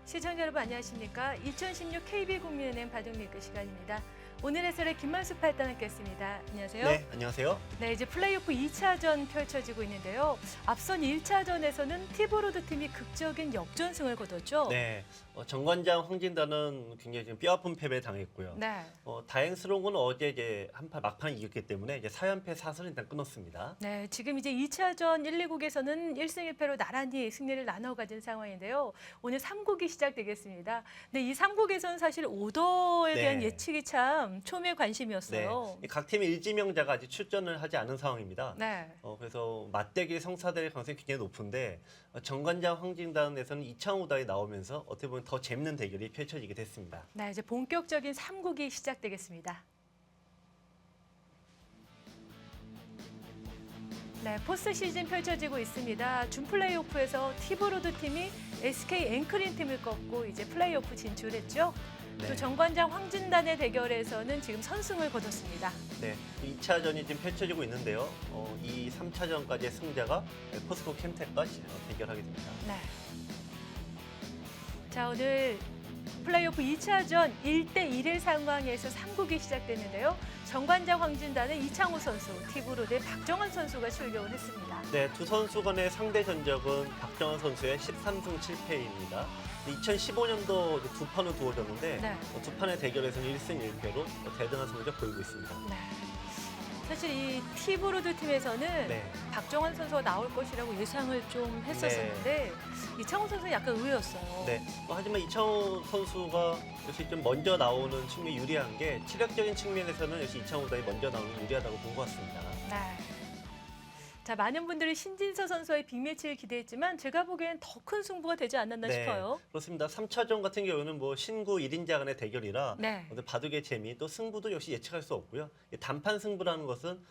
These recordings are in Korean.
시청자 여러분 안녕하십니까? 2016 KB국민은행 바둑리그 시간입니다. 오늘 해설의 김만수 팔단 함께했습니다. 안녕하세요. 네, 안녕하세요. 네, 이제 플레이오프 2차전 펼쳐지고 있는데요. 앞선 1차전에서는 티보로드 팀이 극적인 역전승을 거뒀죠. 네, 정관장 황진단은 굉장히 지금 뼈아픈 패배 당했고요. 네. 다행스러운 건 어제 이제 한판 막판 이겼기 때문에 이제 4연패 4선을 일단 끊었습니다. 네, 지금 이제 2차전 1, 2국에서는 1승 1패로 나란히 승리를 나눠 가진 상황인데요. 오늘 3국이 시작되겠습니다. 근데 이 3국에서는 사실 오더에 대한 네. 예측이 참 초미의 관심이었어요. 네, 각 팀의 일지명자가 아직 출전을 하지 않은 상황입니다. 네. 그래서 맞대결 성사될 가능성이 굉장히 높은데 정관장 황진단에서는 이창호다이 나오면서 어떻게 보면 더 재밌는 대결이 펼쳐지게 됐습니다. 네, 이제 본격적인 3국이 시작되겠습니다. 네, 포스트 시즌 펼쳐지고 있습니다. 준 플레이오프에서 티보로드 팀이 SK 앵크린 팀을 꺾고 이제 플레이오프 진출했죠. 네. 또 정관장 황진단의 대결에서는 지금 선승을 거뒀습니다. 네, 2차전이 지금 펼쳐지고 있는데요. 이 3차전까지의 승자가 포스코 캠텍과 대결하게 됩니다. 네. 자, 오늘 플레이오프 2차전 1대1의 상황에서 3국이 시작됐는데요. 정관장 황진단의 이창호 선수, 티브로드의 박정환 선수가 출격을 했습니다. 네, 두 선수 간의 상대 전적은 박정환 선수의 13승 7패입니다. 2015년도 두 판을 두어졌는데 네. 두 판의 대결에서는 1승 1패로 대등한 성적 보이고 있습니다. 네. 사실 이 티브로드 팀에서는 네. 박정환 선수가 나올 것이라고 예상을 좀 했었었는데 이창호 선수는 약간 의외였어요. 네, 하지만 이창호 선수가 역시 좀 먼저 나오는 측면이 유리한 게 체력적인 측면에서는 역시 이창호 다이 먼저 나오는 게 유리하다고 본 것 같습니다. 네. 자, 많은 분들이 신진서 선수의 빅매치를 기대했지만 제가 보기엔 더 큰 승부가 되지 않았나 싶어요. 그렇습니다. 3차전 같은 경우는 뭐 신구 1인자 간의 대결이라 네. 바둑의 재미 또 승부도 역시 예측할 수 없고요. 단판 승부라는 것은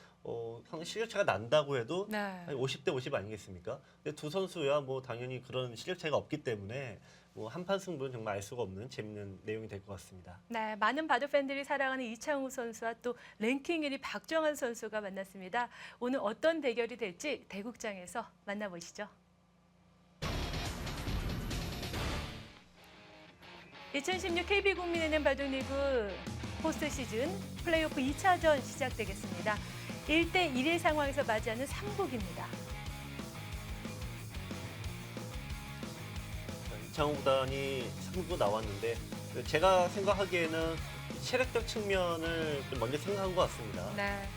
상당히 실력 차가 난다고 해도 네. 50대 50 아니겠습니까? 근데 두 선수야 뭐 당연히 그런 실력 차이가 없기 때문에 뭐 한판 승부는 정말 알 수가 없는 재밌는 내용이 될 것 같습니다. 네, 많은 바둑 팬들이 사랑하는 이창호 선수와 또 랭킹 1위 박정환 선수가 만났습니다. 오늘 어떤 대결이 될지 대국장에서 만나보시죠. 2016 KB국민은행 바둑리그 포스트 시즌 플레이오프 2차전 시작되겠습니다. 1대1의 상황에서 맞이하는 3국입니다. 이창호 구단이 3구 나왔는데 제가 생각하기에는 체력적 측면을 좀 먼저 생각한 것 같습니다. 네.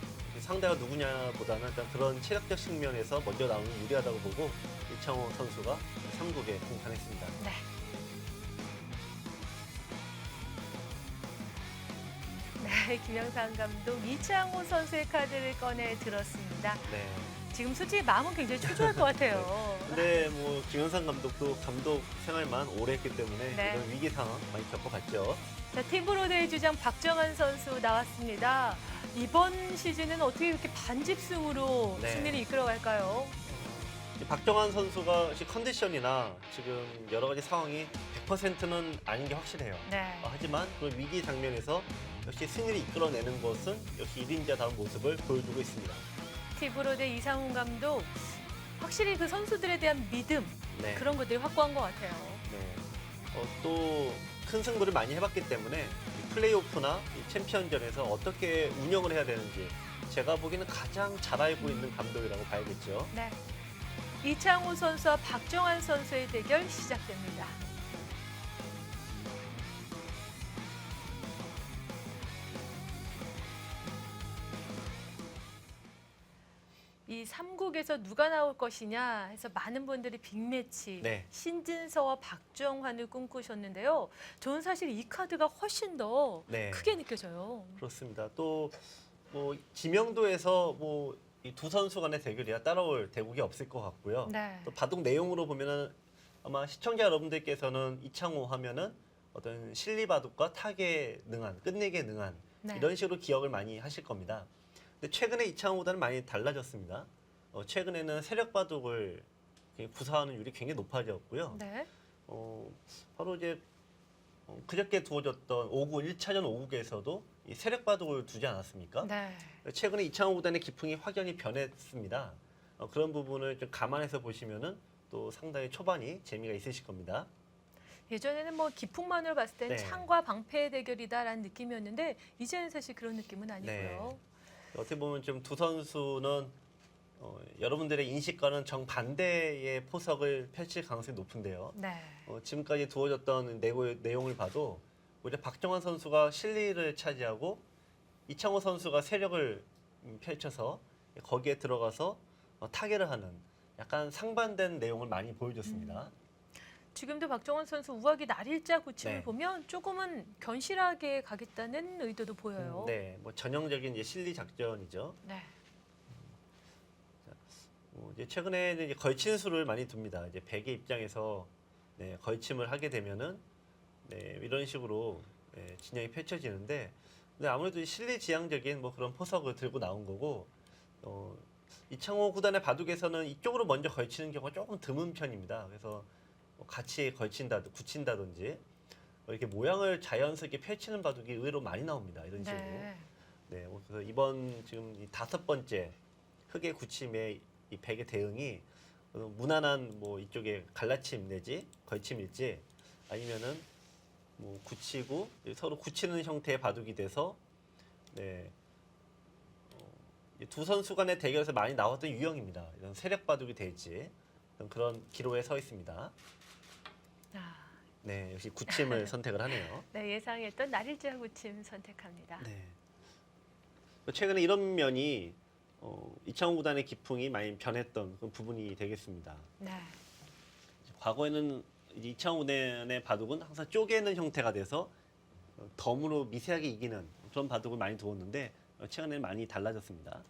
상대가 누구냐보다는 일단 그런 체력적 측면에서 먼저 나오는 게 유리하다고 보고 이창호 선수가 3국에 등판했습니다. 네. 네, 김영상 감독 이창호 선수의 카드를 꺼내 들었습니다. 네. 지금 솔직히 마음은 굉장히 초조할 것 같아요. 근데 뭐 김현상 감독도 감독 생활만 오래 했기 때문에 네. 이런 위기 상황 많이 겪어봤죠. 자, 팀브로드의 주장 박정환 선수 나왔습니다. 이번 시즌은 어떻게 이렇게 반집승으로 네. 승리를 이끌어갈까요? 박정환 선수가 역시 컨디션이나 지금 여러 가지 상황이 100%는 아닌 게 확실해요. 네. 하지만 그런 위기 장면에서 역시 승리를 이끌어내는 것은 역시 1인자다운 모습을 보여주고 있습니다. 팀브로드의 이상훈 감독 확실히 그 선수들에 대한 믿음 네. 그런 것들이 확고한 것 같아요. 네. 또 큰 승부를 많이 해봤기 때문에 이 플레이오프나 이 챔피언전에서 어떻게 운영을 해야 되는지 제가 보기에는 가장 잘 알고 있는 감독이라고 봐야겠죠. 네. 이창호 선수와 박정환 선수의 대결 시작됩니다. 이 3국에서 누가 나올 것이냐 해서 많은 분들이 빅매치, 네. 신진서와 박정환을 꿈꾸셨는데요. 저는 사실 이 카드가 훨씬 더 네. 크게 느껴져요. 그렇습니다. 또 뭐 지명도에서 뭐 이 두 선수 간의 대결이야 따라올 대국이 없을 것 같고요. 네. 또 바둑 내용으로 보면은 아마 시청자 여러분들께서는 이창호 하면은 어떤 실리 바둑과 타계에 능한, 끝내기에 능한 네. 이런 식으로 기억을 많이 하실 겁니다. 근데 최근에 이창호보다는 많이 달라졌습니다. 최근에는 세력 바둑을 구사하는 율이 굉장히 높아졌고요. 네. 바로 이제 그저께 두어졌던 5구 1차전 5국에서도 이 세력 바둑을 두지 않았습니까? 네. 최근에 이창호 구단의 기풍이 확연히 변했습니다. 그런 부분을 좀 감안해서 보시면은 또 상당히 초반이 재미가 있으실 겁니다. 예전에는 뭐 기풍만으로 봤을 땐 네. 창과 방패의 대결이다라는 느낌이었는데 이제는 사실 그런 느낌은 아니고요. 네. 어떻게 보면 좀 두 선수는 여러분들의 인식과는 정반대의 포석을 펼칠 가능성이 높은데요. 네. 지금까지 두어졌던 내용을 봐도 오히려 박정환 선수가 실리를 차지하고 이창호 선수가 세력을 펼쳐서 거기에 들어가서 타결을 하는 약간 상반된 내용을 많이 보여줬습니다. 지금도 박정원 선수 우하기 날일자 구침을 네. 보면 조금은 견실하게 가겠다는 의도도 보여요. 네, 뭐 전형적인 이제 실리 작전이죠. 네. 이제 최근에는 이제 걸친수를 많이 둡니다. 이제 백의 입장에서 네, 걸침을 하게 되면은 네, 이런 식으로 네, 진영이 펼쳐지는데, 근데 아무래도 실리지향적인 뭐 그런 포석을 들고 나온 거고, 이창호 구단의 바둑에서는 이쪽으로 먼저 걸치는 경우가 조금 드문 편입니다. 그래서 뭐 같이 굳힌다든지 이렇게 모양을 자연스럽게 펼치는 바둑이 의외로 많이 나옵니다. 이런 식으로. 네. 네, 그래서 이번 지금 이 5번째 흑의 굳힘의 이 백의 대응이 무난한 뭐 이쪽에 갈라침 내지 걸침일지 아니면은 뭐 굳히고 서로 굳히는 형태의 바둑이 돼서 네, 두 선수 간의 대결에서 많이 나왔던 유형입니다. 이런 세력 바둑이 될지 그런 기로에 서 있습니다. 아, 네, 역시 굳힘을 선택을 하네요. 네, 예상했던 날일자 구침 선택합니다. 네. 최근에 이런 면이 이창호 구단의 기풍이 많이 변했던 그런 부분이 되겠습니다. 네. 과거에는 이제 이창호 구단의 바둑은 항상 쪼개는 형태가 돼서 덤으로 미세하게 이기는 그런 바둑을 많이 두었는데 최근에는 많이 달라졌습니다.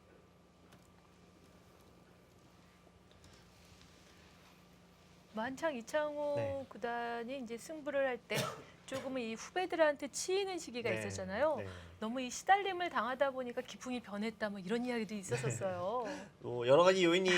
만창 이창호 네. 구단이 이제 승부를 할 때 조금은 이 후배들한테 치이는 시기가 네, 있었잖아요. 네. 너무 이 시달림을 당하다 보니까 기풍이 변했다 뭐 이런 이야기도 있었었어요. 여러 가지 요인이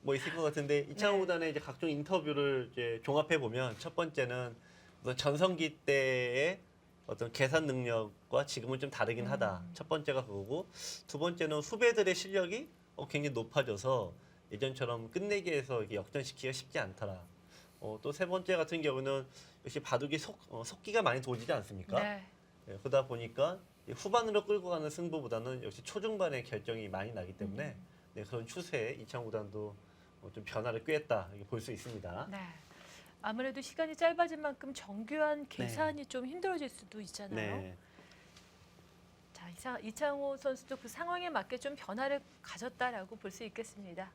뭐 있을 것 같은데 이창호 네. 구단의 이제 각종 인터뷰를 이제 종합해 보면 첫 번째는 어떤 전성기 때의 어떤 계산 능력과 지금은 좀 다르긴 하다. 첫 번째가 그거고 두 번째는 후배들의 실력이 굉장히 높아져서 예전처럼 끝내기에서 이게 역전시키기가 쉽지 않더라. 또 세 번째 같은 경우는 역시 바둑이 속기가 많이 도지지 않습니까? 네. 네, 그러다 보니까 이 후반으로 끌고 가는 승부보다는 역시 초중반의 결정이 많이 나기 때문에 네, 그런 추세에 이창호 구단도 좀 변화를 꾀했다 이렇게 볼 수 있습니다. 네. 아무래도 시간이 짧아진 만큼 정교한 계산이 좀 힘들어질 수도 있잖아요. 네, 자, 이창호 선수도 그 상황에 맞게 좀 변화를 가졌다라고 볼 수 있겠습니다.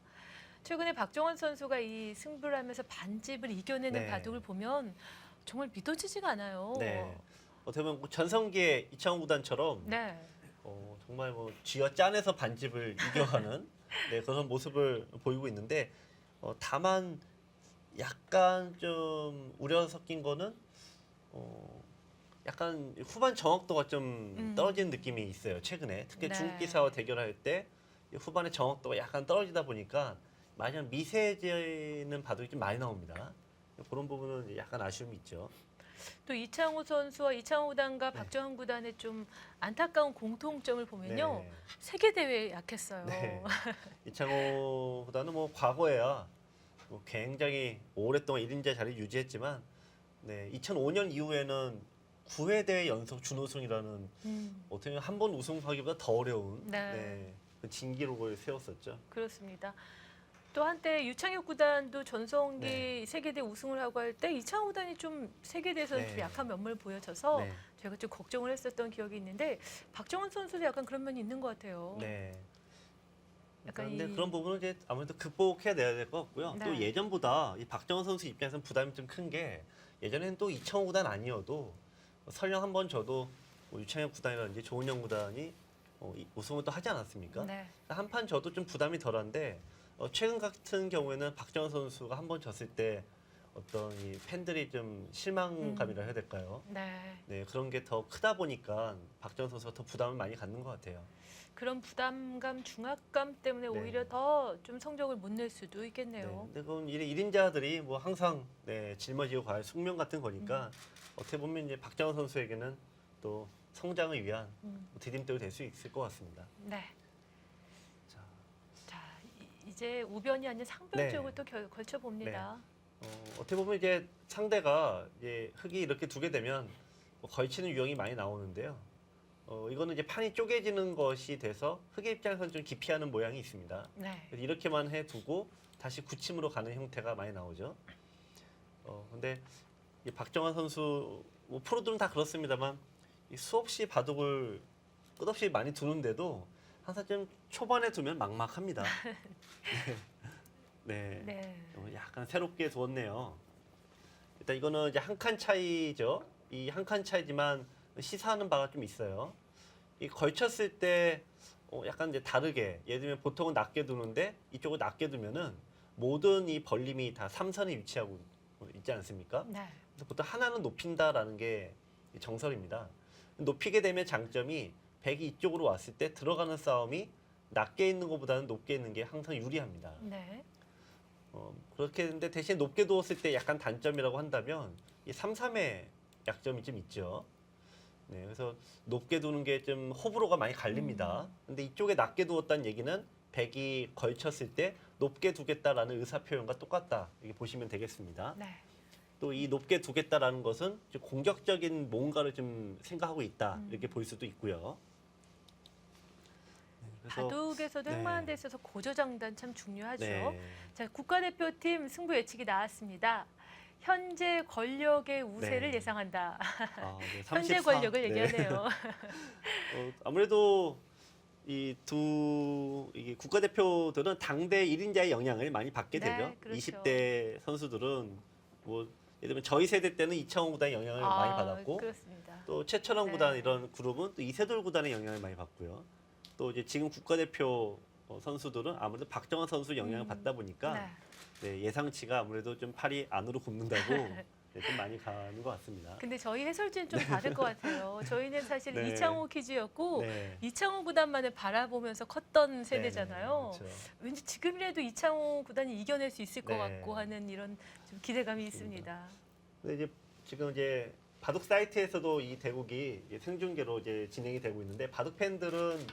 최근에 박정원 선수가 이 승부를 하면서 반집을 이겨내는 네. 바둑을 보면 정말 믿어지지가 않아요. 네. 어떻게 보면 전성기의 이창호 구단처럼 네. 정말 뭐 쥐어 짜내서 반집을 이겨가는 네, 그런 모습을 보이고 있는데 다만 약간 좀 우려 섞인 거는 약간 후반 정확도가 좀 떨어지는 느낌이 있어요. 최근에 특히 네. 중국 기사와 대결할 때 후반의 정확도가 약간 떨어지다 보니까 마냥 미세해지는 바둑이 좀 많이 나옵니다. 그런 부분은 약간 아쉬움이 있죠. 또 이창호 선수와 이창호 구단과 박정원 구단의 좀 안타까운 공통점을 보면요. 네. 세계 대회에 약했어요. 네. 이창호 구단은 뭐 과거에야 뭐 굉장히 오랫동안 1인자 자리를 유지했지만 네, 2005년 이후에는 9회 대회 연속 준우승이라는 어떻게 보면 한 번 우승하기보다 더 어려운 네. 네, 그 진기록을 세웠었죠. 그렇습니다. 또 한때 유창혁 구단도 전성기 네. 세계대 우승을 하고 할 때 이창호 구단이 좀 세계대에서는 네. 좀 약한 면모를 보여줘서 네. 제가 좀 걱정을 했었던 기억이 있는데 박정원 선수도 약간 그런 면이 있는 것 같아요. 네. 약간 그런데 이- 그런 부분은 이제 아무래도 극복해야 될 것 같고요. 네. 또 예전보다 이 박정원 선수 입장에서는 부담이 좀 큰 게 예전에는 또 이창호 구단 아니어도 설령 한 번 져도 뭐 유창혁 구단이라든지 조은영 구단이 우승을 또 하지 않았습니까? 네. 한 판 져도 좀 부담이 덜한데 최근 같은 경우에는 박정원 선수가 한 번 졌을 때 어떤 이 팬들이 좀 실망감이라 해야 될까요? 네. 네, 그런 게 더 크다 보니까 박정원 선수가 더 부담을 많이 갖는 것 같아요. 그런 부담감, 중압감 때문에 네. 오히려 더 좀 성적을 못 낼 수도 네, 있겠네요. 근데 그건 1인자들이 뭐 항상 네, 짊어지고 갈 숙명 같은 거니까 어떻게 보면 이제 박정원 선수에게는 또 성장을 위한 디딤돌이 될 수 있을 것 같습니다. 네. 자, 자, 이제 우변이 아닌 상변 네. 쪽을 또 걸쳐 봅니다. 어떻게 보면 이제 상대가 이제 흙이 이렇게 두게 되면 뭐 걸치는 유형이 많이 나오는데요. 이거는 이제 판이 쪼개지는 것이 돼서 흙의 입장에서는 좀 기피하는 모양이 있습니다. 네. 그래서 이렇게만 해두고 다시 굳힘으로 가는 형태가 많이 나오죠. 근데 이 박정환 선수 뭐 프로들은 다 그렇습니다만 이 수없이 바둑을 끝없이 많이 두는데도 항상 좀 초반에 두면 막막합니다. 네. 네. 약간 새롭게 두었네요. 일단 이거는 이제 한 칸 차이죠. 이 한 칸 차이지만 시사하는 바가 좀 있어요. 이 걸쳤을 때 약간 이제 다르게 예를 들면 보통은 낮게 두는데 이쪽을 낮게 두면은 모든 이 벌림이 다 삼선에 위치하고 있지 않습니까? 네. 그래서 보통 하나는 높인다라는 게 정설입니다. 높이게 되면 장점이 백이 이쪽으로 왔을 때 들어가는 싸움이 낮게 있는 것보다는 높게 있는 게 항상 유리합니다. 네. 그렇게 했는데 대신 높게 두었을 때 약간 단점이라고 한다면 이 3-3의 약점이 좀 있죠. 네, 그래서 높게 두는 게 좀 호불호가 많이 갈립니다. 근데 이쪽에 낮게 두었다는 얘기는 백이 걸쳤을 때 높게 두겠다라는 의사 표현과 똑같다. 이렇게 보시면 되겠습니다. 네. 또 이 높게 두겠다라는 것은 좀 공격적인 뭔가를 좀 생각하고 있다. 이렇게 볼 수도 있고요. 네, 그래서 바둑에서도 네. 흑마한 데 있어서 고저장단 참 중요하죠. 네. 자, 국가대표팀 승부 예측이 나왔습니다. 현재 권력의 우세를 네. 예상한다. 네, 현재 34. 권력을 네. 얘기하네요. 아무래도 이게 국가대표들은 당대 1인자의 영향을 많이 받게 네, 되죠. 그렇죠. 20대 선수들은 뭐 예를 들면 저희 세대 때는 이창호 구단의 영향을 많이 받았고 그렇습니다. 또 최천원 네. 구단 이런 그룹은 또 이세돌 구단의 영향을 많이 받고요. 또 이제 지금 국가대표 선수들은 아무래도 박정환 선수 영향을 받다 보니까 네. 네, 예상치가 아무래도 좀 팔이 안으로 굽는다고 네, 좀 많이 가는 것 같습니다. 근데 저희 해설진은 좀 다를 것 같아요. 저희는 사실 네. 이창호 퀴즈였고 네. 이창호 구단만을 바라보면서 컸던 세대잖아요. 네, 그렇죠. 왠지 지금이라도 이창호 구단이 이겨낼 수 있을 것 네. 같고 하는 이런 좀 기대감이 있습니다. 근데 이제 지금 이제 바둑 사이트에서도 이 대국이 이제 생중계로 이제 진행이 되고 있는데 바둑 팬들은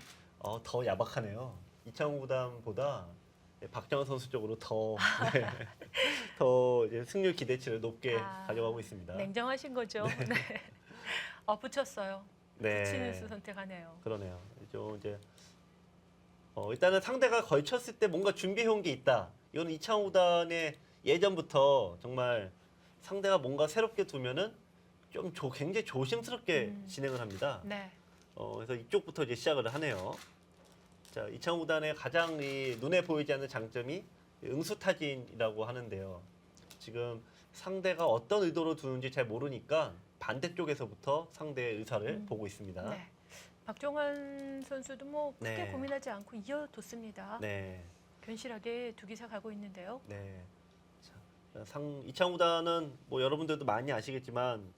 더 야박하네요. 이창호 구단보다 박정환 선수 쪽으로 더 더 이제 승률 기대치를 높게 가져가고 있습니다. 냉정하신 거죠. 네. 붙였어요. 네. 붙이는 수 선택하네요. 그러네요. 좀 이제 일단은 상대가 걸쳤을 때 뭔가 준비해온 게 있다. 이건 이창호 구단의 예전부터 정말 상대가 뭔가 새롭게 두면은 좀 굉장히 조심스럽게 진행을 합니다. 네. 그래서 이쪽부터 이제 시작을 하네요. 자, 이창호 구단의 가장 눈에 보이지 않는 장점이 응수타진이라고 하는데요. 지금 상대가 어떤 의도로 두는지 잘 모르니까 반대쪽에서부터 상대의 의사를 보고 있습니다. 네. 박종환 선수도 뭐 크게 네. 고민하지 않고 이어뒀습니다. 네. 견실하게 두기사 가고 있는데요. 네. 자, 이창호 구단은 뭐 여러분들도 많이 아시겠지만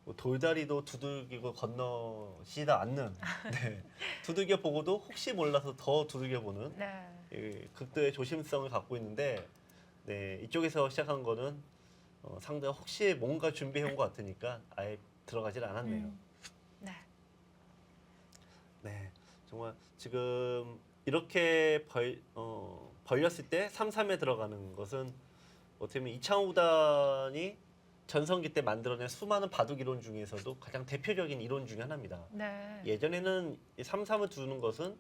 뭐 돌다리도 두들기고 건너시다 않는 네. 두들겨 보고도 혹시 몰라서 더 두들겨 보는 네. 극도의 조심성을 갖고 있는데 네, 이쪽에서 시작한 거는 상대가 혹시 뭔가 준비해온 것 같으니까 아예 들어가질 않았네요. 네. 네, 정말 지금 이렇게 벌렸을 때 3-3에 들어가는 것은 어떻게 보면 이창호 구단이 전성기 때 만들어낸 수많은 바둑 이론 중에서도 가장 대표적인 이론 중에 하나입니다. 네. 예전에는 3-3을 두는 것은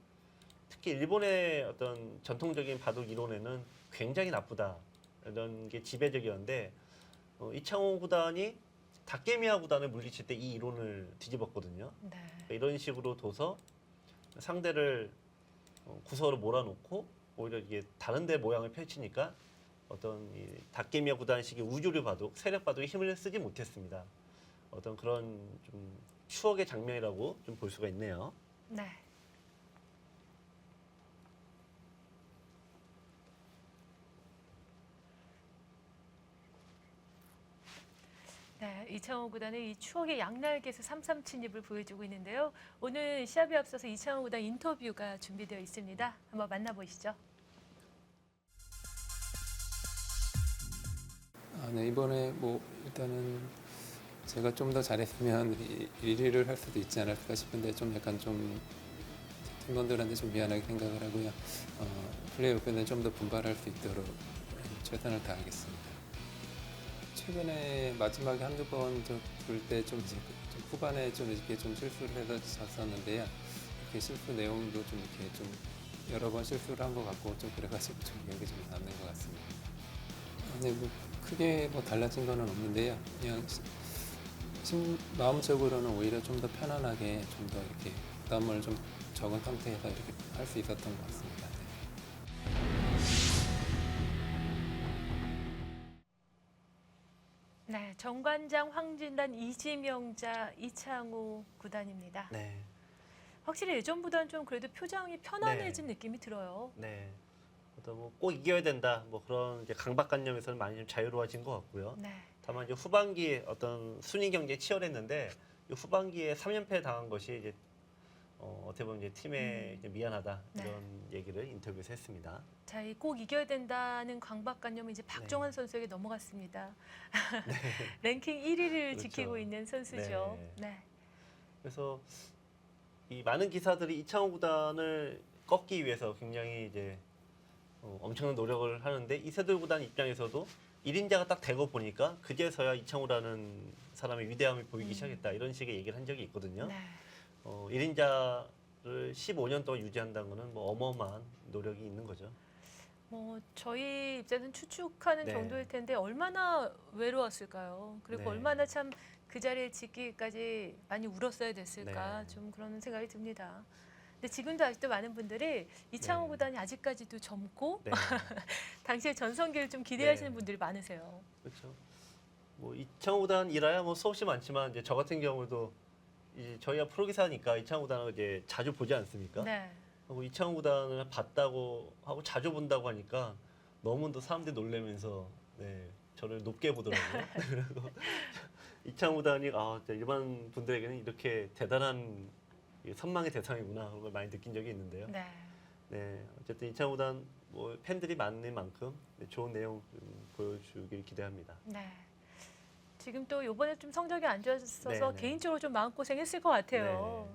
특히 일본의 어떤 전통적인 바둑 이론에는 굉장히 나쁘다 이런 게 지배적이었는데 이창호 구단이 다케미야 구단을 물리칠 때 이 이론을 뒤집었거든요. 네. 이런 식으로 둬서 상대를 구석으로 몰아놓고 오히려 이게 다른데 모양을 펼치니까 어떤 이 다케미야 구단식의 우주류 바둑, 세력 바둑에 힘을 쓰지 못했습니다. 어떤 그런 좀 추억의 장면이라고 좀 볼 수가 있네요. 네. 네, 이창호 구단의 이 추억의 양날개에서 3-3 침입을 보여주고 있는데요. 오늘 시합에 앞서서 이창호 구단 인터뷰가 준비되어 있습니다. 한번 만나보시죠. 네, 이번에 뭐 일단은 제가 좀 더 잘했으면 1위를 할 수도 있지 않을까 싶은데 좀 약간 좀 팀원들한테 좀 미안하게 생각을 하고요. 플레이오프에는 좀 더 분발할 수 있도록 최선을 다하겠습니다. 최근에 마지막에 한두 번 돌때 좀 후반에 좀 이렇게 좀 실수를 해서 졌었는데요. 이렇게 실수 내용도 좀 이렇게 좀 여러 번 실수를 한 것 같고 좀 그래가지고 좀 기억이 좀 남는 것 같습니다. 아니 뭐 크게 뭐 달라진 거는 없는데요. 그냥 마음적으로는 오히려 좀 더 편안하게 좀 더 이렇게 부담을 좀 적은 상태에서 이렇게 할 수 있었던 것 같습니다. 네, 정관장, 황진단, 이지명자, 이창호 구단입니다. 네. 확실히 예전보다는 좀 그래도 표정이 편안해진 느낌이 들어요. 네. 뭐꼭 이겨야 된다. 뭐 그런 이제 강박관념에서는 많이 좀 자유로워진 것 같고요. 네. 다만 이제 후반기에 어떤 순위 경쟁이 치열했는데 이 후반기에 3연패 당한 것이 이제 어떻게 보면 이제 팀에 이제 미안하다 네. 이런 얘기를 인터뷰에서 했습니다. 자, 이 꼭 이겨야 된다는 강박관념이 이제 박정환 선수에게 넘어갔습니다. 랭킹 1위를 그렇죠. 지키고 있는 선수죠. 네. 그래서 이 많은 기사들이 이창호 구단을 꺾기 위해서 굉장히 이제 엄청난 노력을 하는데 이세돌 구단 입장에서도 1인자가 딱 되고 보니까 그제서야 이창호라는 사람의 위대함이 보이기 시작했다 이런 식의 얘기를 한 적이 있거든요. 네. 1인자를 15년 동안 유지한다는 것은 뭐 어마어마한 노력이 있는 거죠. 뭐 저희 입장에서는 추측하는 네. 정도일 텐데 얼마나 외로웠을까요? 그리고 네. 얼마나 참 그 자리에 지키기까지 많이 울었어야 됐을까 네. 좀 그런 생각이 듭니다. 근데 지금도 아직도 많은 분들이 이창호 네. 구단이 아직까지도 젊고 네. 당시의 전성기를 좀 기대하시는 네. 분들이 많으세요. 그렇죠. 뭐 이창호 구단이라야 뭐 수없이 많지만 이제 저 같은 경우도 이제 저희가 프로기사니까 이창호 구단을 이제 자주 보지 않습니까? 네. 하고 이창호 구단을 봤다고 하고 자주 본다고 하니까 너무 또 사람들이 놀라면서 저를 높게 보더라고요. 그리고 이창호 구단이 진짜 일반 분들에게는 이렇게 대단한 선망의 대상이구나 그런 걸 많이 느낀 적이 있는데요. 네. 네, 어쨌든 이창호 구단 뭐 팬들이 많은 만큼 좋은 내용 좀 보여주길 기대합니다. 네. 지금 또 이번에 좀 성적이 안 좋았어서 네, 네. 개인적으로 좀 마음고생했을 것 같아요.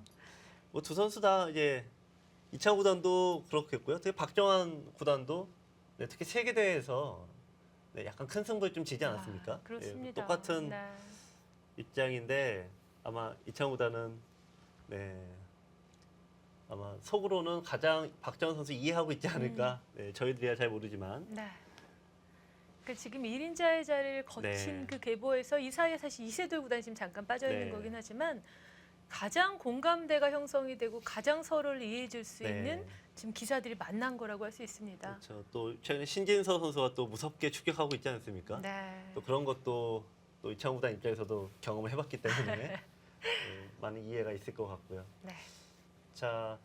뭐 두 선수 다 이제 이창호 구단도 그렇겠고요. 특히 박정환 구단도 특히 세계 대회에서 약간 큰 승부를 좀 지지 않았습니까? 그렇습니다. 똑같은 네. 입장인데 아마 이창호 구단은 아마 속으로는 가장 박정환 선수 이해하고 있지 않을까. 저희들이야 잘 모르지만. 네. 그 지금 1인자의 자리를 거친 네. 그 계보에서 이 사이에 사실 이세돌 구단이 지금 잠깐 빠져 있는 네. 거긴 하지만 가장 공감대가 형성이 되고 가장 서로를 이해해 줄 수 있는 지금 기사들이 만난 거라고 할 수 있습니다. 그렇죠. 또 최근에 신진서 선수가 또 무섭게 추격하고 있지 않습니까? 네. 또 그런 것도 또 이창호 구단 입장에서도 경험을 해봤기 때문에 많은 이해가 있을 것 같고요. 네. 자,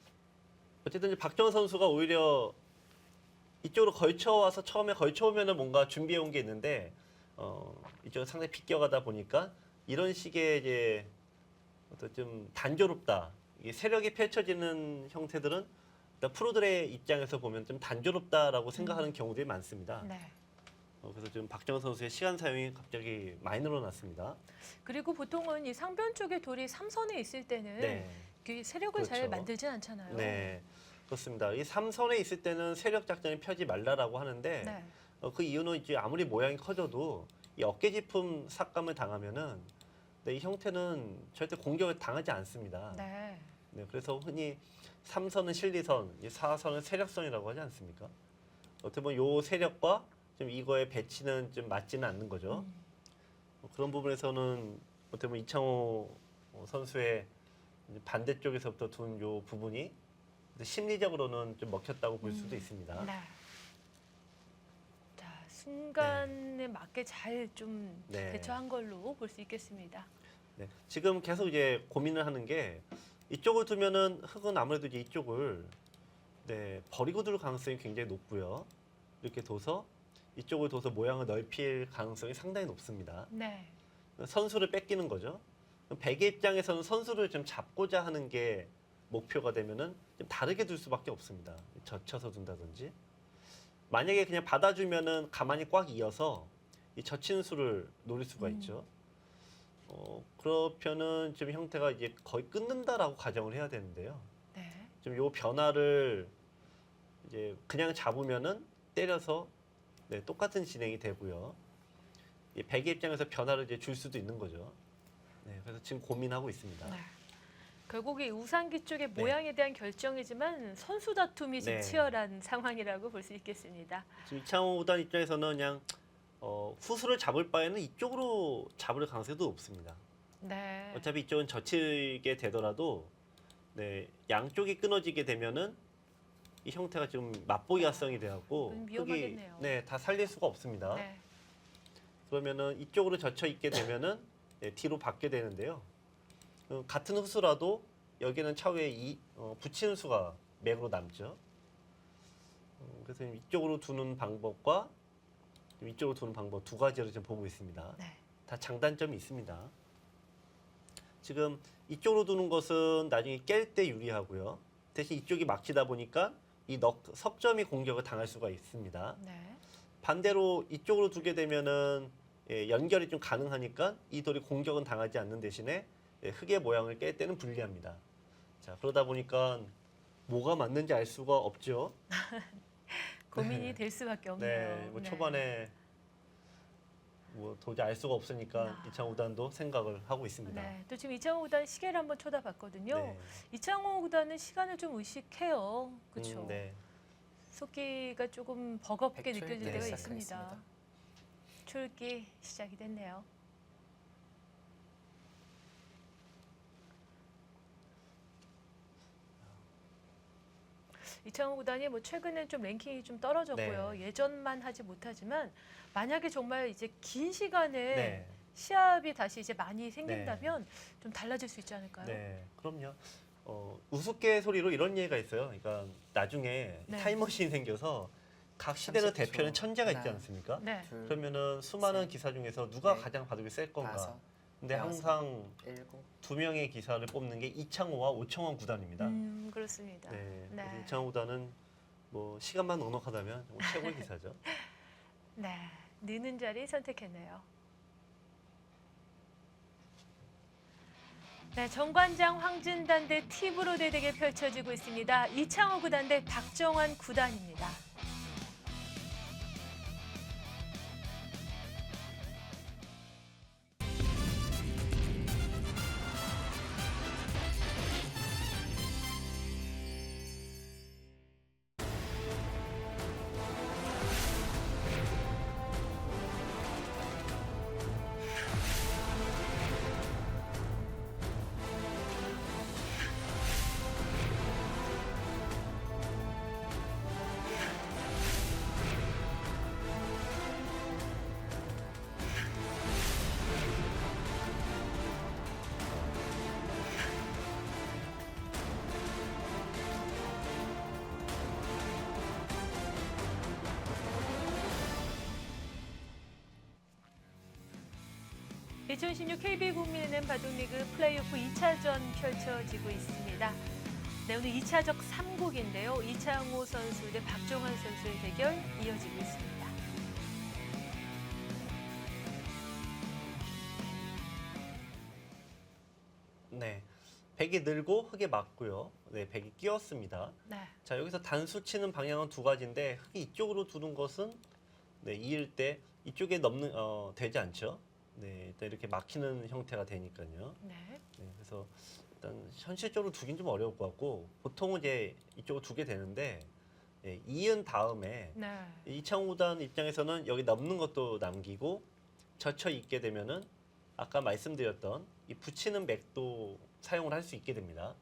어쨌든 이제 박정환 선수가 오히려 이쪽으로 걸쳐와서 처음에 걸쳐오면은 뭔가 준비해온 게 있는데 이쪽은 상당히 비껴가다 보니까 이런 식의 이제 어떤 좀 단조롭다. 이게 세력이 펼쳐지는 형태들은 일단 프로들의 입장에서 보면 좀 단조롭다라고 생각하는 경우들이 많습니다. 네. 그래서 지금 박정환 선수의 시간 사용이 갑자기 많이 늘어났습니다. 그리고 보통은 이 상변 쪽에 돌이 3선에 있을 때는 네. 그 세력을 잘 그렇죠. 만들진 않잖아요. 네. 그렇습니다. 이 3선에 있을 때는 세력 작전이 펴지 말라라고 하는데 네. 그 이유는 이제 아무리 모양이 커져도 이 어깨짚음 삭감을 당하면은 이 형태는 절대 공격을 당하지 않습니다. 네. 그래서 흔히 3선은 실리선, 4선은 세력선이라고 하지 않습니까? 어떻게 보면 요 세력과 좀 이거의 배치는 좀 맞지는 않는 거죠. 그런 부분에서는 어떻게 보면 이창호 선수의 반대쪽에서부터 둔 요 부분이 심리적으로는 좀 먹혔다고 볼 수도 있습니다. 네. 자, 순간에 맞게 잘 좀 네. 대처한 걸로 볼 수 있겠습니다. 네. 지금 계속 이제 고민을 하는 게 이쪽을 두면은 흙은 아무래도 이제 이쪽을 버리고 둘 가능성이 굉장히 높고요. 이렇게 둬서 이쪽을 둬서 모양을 넓힐 가능성이 상당히 높습니다. 네. 선수를 뺏기는 거죠. 백의 입장에서는 선수를 좀 잡고자 하는 게 목표가 되면은 좀 다르게 둘 수밖에 없습니다. 젖혀서 둔다든지. 만약에 그냥 받아주면은 가만히 꽉 이어서 이 젖힌 수를 노릴 수가 있죠. 그러면은 좀 형태가 이제 거의 끊는다라고 가정을 해야 되는데요. 네. 좀 요 변화를 이제 그냥 잡으면은 때려서 똑같은 진행이 되고요. 이 백의 입장에서 변화를 이제 줄 수도 있는 거죠. 네, 그래서 지금 고민하고 있습니다. 네. 결국 이 우상기 쪽의 모양에 대한 결정이지만 선수 다툼이 지금 네. 치열한 상황이라고 볼 수 있겠습니다. 지금 이창호 구단 입장에서는 그냥 후수를 잡을 바에는 이쪽으로 잡을 가능성도 높습니다. 네. 어차피 이쪽은 젖히게 되더라도 네, 양쪽이 끊어지게 되면은 이 형태가 지금 맛보기 가성이 돼갖고 위험하겠네요. 네, 다 살릴 수가 없습니다. 네. 그러면은 이쪽으로 젖혀 있게 되면은 네, 뒤로 받게 되는데요. 같은 후수라도 여기는 차후에 붙이는 수가 맥으로 남죠. 그래서 이쪽으로 두는 방법과 이쪽으로 두는 방법 두 가지를 지금 보고 있습니다. 네. 다 장단점이 있습니다. 지금 이쪽으로 두는 것은 나중에 깰 때 유리하고요. 대신 이쪽이 막히다 보니까 이 석점이 공격을 당할 수가 있습니다. 네. 반대로 이쪽으로 두게 되면은 연결이 좀 가능하니까 이 돌이 공격은 당하지 않는 대신에 흙의 모양을 깰 때는 불리합니다. 자, 그러다 보니까 뭐가 맞는지 알 수가 없죠. 고민이 될 수밖에 없네요. 네, 뭐 초반에 뭐 도저히 알 수가 없으니까 이창호 구단도 생각을 하고 있습니다. 네. 또 지금 이창호 구단 시계를 한번 쳐다봤거든요. 네. 이창호 구단은 시간을 좀 의식해요. 그렇죠. 네. 속기가 조금 버겁게 백출 느껴질 네, 때가 시작하겠습니다. 있습니다. 출기 시작이 됐네요. 이창호 구단이 뭐 최근에 좀 랭킹이 좀 떨어졌고요. 네. 예전만 하지 못하지만 만약에 정말 이제 긴 시간에 네. 시합이 다시 이제 많이 생긴다면 좀 달라질 수 있지 않을까요? 네, 그럼요. 우스갯소리로 이런 얘기가 있어요. 그러니까 나중에 네. 타임머신이 생겨서 각 시대의 30초. 대표는 천재가 있지 하나, 않습니까? 네. 둘, 그러면은 수많은 셋, 기사 중에서 누가 넷, 가장 바둑이 셀 건가? 다섯, 근데 여섯, 항상 일곱. 두 명의 기사를 뽑는 게 이창호와 오청원 구단입니다. 그렇습니다. 네, 네. 그래서 이창호 구단은 뭐 시간만 넉넉하다면 정말 최고의 기사죠. 네, 느는 자리 선택했네요. 네, 정관장 황진단 대 티브로대 대결 펼쳐지고 있습니다. 이창호 구단 대 박정환 구단입니다. (2016) KB국민은행 바둑리그 플레이오프 2차전 펼쳐지고 있습니다. 네, 오늘 2차적 3국인데요. 이창호 선수 대 박정환 선수의 대결 이어지고 있습니다. 네, 백이 늘고 흙에 맞고요. 네, 백이 끼었습니다. 네. 자, 여기서 단수 치는 방향은 두 가지인데 흙이 이쪽으로 두는 것은 네, 이을 때 이쪽에 되지 않죠. 네, 일단 이렇게 막히는 형태가 되니까요. 네. 네, 그래서 일단 현실적으로 두긴 좀 어려울 것 같고 보통은 이제 이쪽으로 두게 되는데 예, 이은 다음에 네. 이창호 구단 입장에서는 여기 넘는 것도 남기고 젖혀 있게 되면은 아까 말씀드렸던 이 붙이는 맥도 사용을 할 수 있게 됩니다.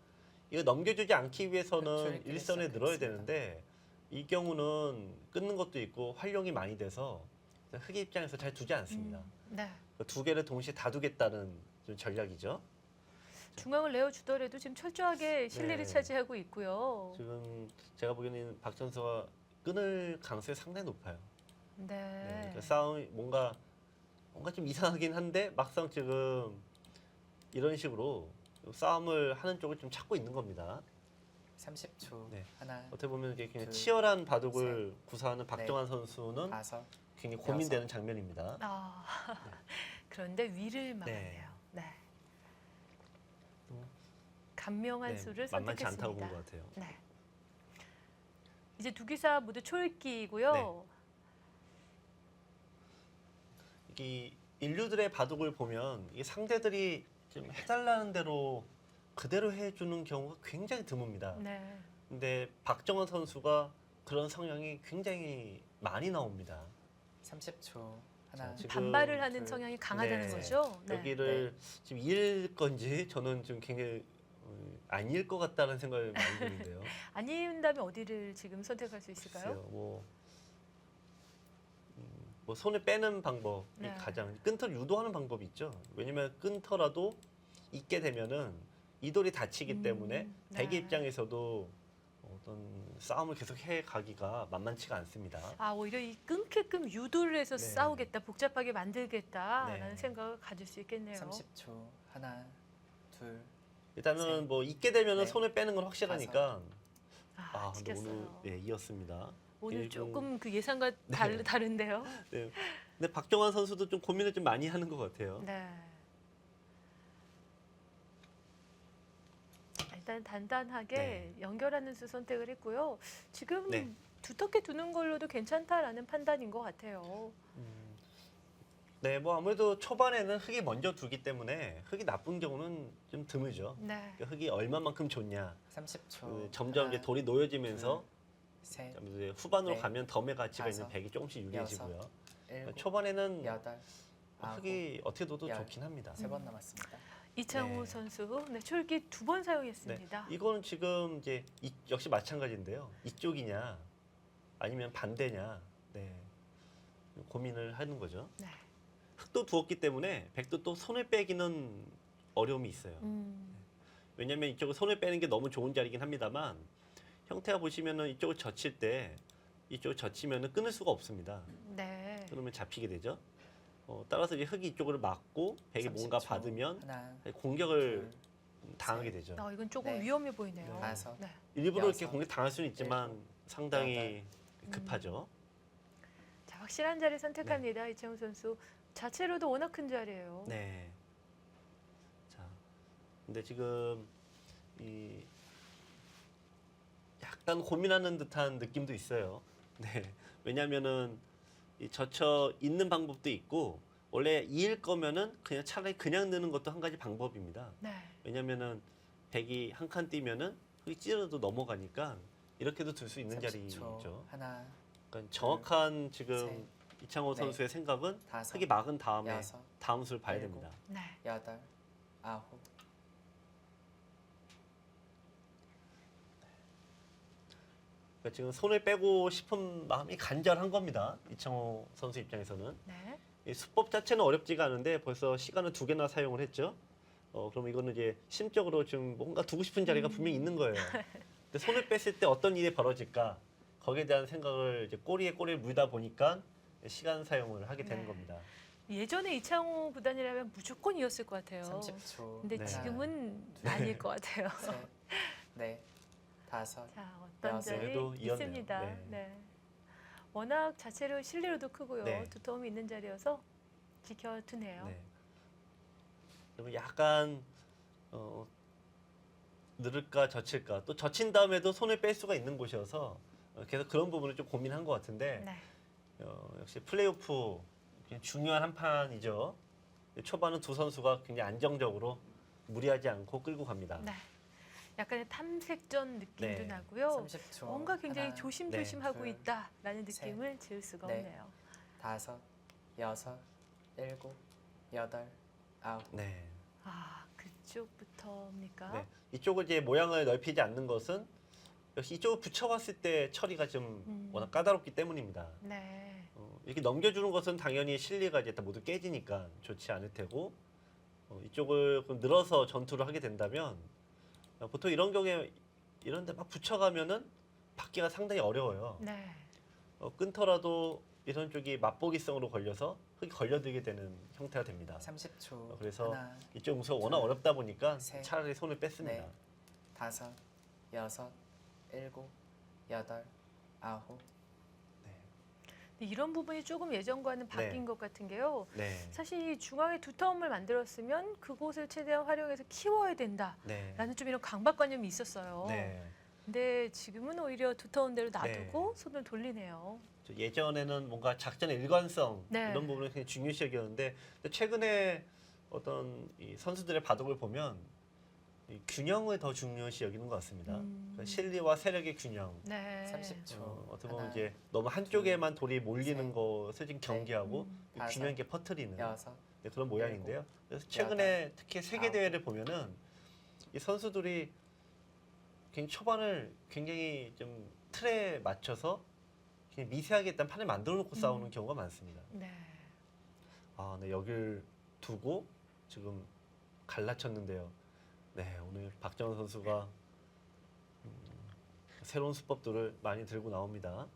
이거 넘겨주지 않기 위해서는 백출 일선에 늘어야 시작하겠습니다. 되는데 이 경우는 끊는 것도 있고 활용이 많이 돼서 흑의 입장에서 잘 두지 않습니다. 네. 두 개를 동시에 다 두겠다는 좀 전략이죠. 중앙을 내어주더라도 지금 철저하게 실내를 네. 차지하고 있고요. 지금 제가 보기에는 박 선수가 끊을 가능성이 상당히 높아요. 네. 네, 그러니까 싸움이 뭔가 좀 이상하긴 한데 막상 지금 이런 식으로 싸움을 하는 쪽을 좀 찾고 있는 겁니다. 30초. 네. 하나, 어떻게 보면 이게 굉장히 둘, 치열한 바둑을 구사하는 박정환 선수는 다섯, 굉장히 고민되는 장면입니다. 아, 그런데 위를 막았네요. 네. 감명한 네, 수를 만만치 선택했습니다. 않다고 본 것 같아요. 네. 이제 두 기사 모두 초읽기이고요. 이 인류들의 바둑을 보면 이 상대들이 좀 해달라는 대로 그대로 해주는 경우가 굉장히 드뭅니다. 네. 근데 박정원 선수가 그런 성향이 굉장히 많이 나옵니다. 30초. 하나, 자, 지금 반발을 하는 둘, 성향이 강하다는 네. 거죠. 네. 여기를 지금 이길 건지 저는 좀 굉장히 아닐 것 같다는 생각을 많이 드는데요. 아닌다면 어디를 지금 선택할 수 있을까요? 글쎄요, 뭐 손에 빼는 방법이 네. 가장 끈터를 유도하는 방법이 있죠. 왜냐면 끈터라도 있게 되면은 이돌이 다치기 때문에 네. 백의 입장에서도 어떤 싸움을 계속 해 가기가 만만치가 않습니다. 아, 오히려 이 끊게끔 유도를 해서 네. 싸우겠다, 복잡하게 만들겠다라는 네. 생각을 가질 수 있겠네요. 30초. 하나, 둘, 일단은 셋, 뭐 있게 되면은 넷, 손에 빼는 건 확실하니까 아, 근데 오늘 지켰어요. 네, 이었습니다. 오늘 일본- 조금 그 예상과 네. 다른데요. 네. 근데 박정환 선수도 좀 고민을 좀 많이 하는 것 같아요. 네. 일단 단단하게 네. 연결하는 수 선택을 했고요. 지금 네. 두텁게 두는 걸로도 괜찮다라는 판단인 것 같아요. 네, 뭐 아무래도 초반에는 흑이 먼저 두기 때문에 흑이 나쁜 경우는 좀 드물죠. 네. 그러니까 흑이 얼마만큼 좋냐. 30초. 점점 이제 돌이 놓여지면서 셋, 좀 이제 후반으로 넷, 가면 덤의 가치가 있는 다섯, 백이 조금씩 유리해지고요. 일곱, 초반에는 여덟, 아홉, 흑이 어떻게 둬도 열. 좋긴 합니다. 세 번 남았습니다. 이창호 네. 선수 네, 초읽기 2번 네, 사용했습니다. 이거는 지금 이제 역시 마찬가지인데요. 이쪽이냐 아니면 반대냐, 네, 고민을 하는 거죠. 네. 흑도 두었기 때문에 백도 또 손을 빼기는 어려움이 있어요. 왜냐하면 이쪽을 손을 빼는 게 너무 좋은 자리긴 합니다만 형태가 보시면은 이쪽을 젖힐 때 이쪽을 젖히면은 끊을 수가 없습니다. 네. 끊으면 잡히게 되죠. 따라서 이제 흑이 이쪽을 막고 백이 뭔가 30초. 받으면 하나, 공격을 둘, 당하게 셋. 되죠. 이건 조금 네. 위험해 보이네요. 다섯. 네. 일부러 이렇게 여섯, 공격 당할 수는 있지만 상당히 급하죠. 자, 확실한 자리 선택합니다. 이창호 선수. 자체로도 워낙 큰 자리예요. 네. 자, 근데 지금 이 약간 고민하는 듯한 느낌도 있어요. 네. 왜냐하면은 이 젖혀 있는 방법도 있고 원래 이일 거면은 그냥 차라리 그냥 넣는 것도 한 가지 방법입니다. 네. 왜냐면은 백이 한 칸 뛰면은 흙이 찌르도 넘어가니까 이렇게도 둘 수 있는 30초. 자리죠. 하나, 그러니까 정확한 지금 셋, 이창호 넷, 선수의 생각은 다섯, 흙이 막은 다음에 여섯, 다음 수를 봐야 일곱. 됩니다. 네. 여덟, 아홉, 그러니까 지금 손을 빼고 싶은 마음이 간절한 겁니다. 이창호 선수 입장에서는. 네. 이 수법 자체는 어렵지가 않은데 벌써 시간을 2개나 사용을 했죠. 그럼 이거는 이제 심적으로 좀 뭔가 두고 싶은 자리가 분명히 있는 거예요. 근데 손을 뺐을 때 어떤 일이 벌어질까? 거기에 대한 생각을 이제 꼬리에 꼬리를 물다 보니까 시간 사용을 하게 되는 네. 겁니다. 예전에 이창호 구단이라면 무조건 이었을 것 같아요. 30초. 근데 네. 지금은 아닐 것 같아요. 셋, 넷, 다섯, 자, 어떤 여섯. 자리 그래도 이었네요. 있습니다. 네. 네. 워낙 자체로 실내로도 크고요. 네. 두터움이 있는 자리여서 지켜두네요. 네. 그리고 약간 늘을까 젖힐까 또 젖힌 다음에도 손을 뺄 수가 있는 곳이어서 계속 그런 부분을 좀 고민한 것 같은데 네. 역시 플레이오프 그냥 중요한 한 판이죠. 초반은 두 선수가 굉장히 안정적으로 무리하지 않고 끌고 갑니다. 네. 약간의 탐색전 느낌도 네. 나고요. 30초. 뭔가 굉장히 하나, 조심조심 네. 하고 둘, 있다라는 셋, 느낌을 지울 수가 넷. 없네요. 다섯, 여섯, 일곱, 여덟, 아홉. 네. 아, 그쪽부터입니까? 네. 이쪽을 이제 모양을 넓히지 않는 것은 역시 이쪽을 붙여봤을 때 처리가 좀 워낙 까다롭기 때문입니다. 네. 이렇게 넘겨주는 것은 당연히 실리가 이제 다 모두 깨지니까 좋지 않을 테고 이쪽을 그럼 늘어서 전투를 하게 된다면 보통 이런 경우에 이런 데 막 붙여가면은 받기가 상당히 어려워요. 네. 끊더라도 이런 쪽이 맛보기성으로 걸려서 흙이 걸려들게 되는 형태가 됩니다. 30초. 그래서 하나, 이쪽 무서가 워낙 둘, 어렵다 보니까 셋, 차라리 손을 뺐습니다. 넷. 다섯, 여섯, 일곱, 여덟, 아홉. 근데 이런 부분이 조금 예전과는 바뀐 네. 것 같은 게요. 네. 사실 이 중앙에 두터움을 만들었으면 그곳을 최대한 활용해서 키워야 된다라는 네. 좀 이런 강박관념이 있었어요. 네. 근데 지금은 오히려 두터운 대로 놔두고 손을 돌리네요. 예전에는 뭔가 작전의 일관성 네. 이런 부분을 굉장히 중요시 여겼는데 최근에 어떤 이 선수들의 바둑을 보면 이 균형을 더 중요시 여기는 것 같습니다. 그러니까 실리와 세력의 균형. 네. 30초. 어떻게 보면 하나, 이제 너무 한쪽에만 돌이 몰리는 셋, 것을 지금 경계하고 이 다섯, 균형 있게 퍼뜨리는 여섯, 네, 그런 모양인데요. 그래서 최근에 특히 세계 대회를 보면은 이 선수들이 굉장히 초반을 굉장히 좀 틀에 맞춰서 그냥 미세하게 일단 판을 만들어 놓고 싸우는 경우가 많습니다. 네. 아, 네, 여길 두고 지금 갈라쳤는데요. 네, 오늘 박정원 선수가 새로운 수법들을 많이 들고 나옵니다.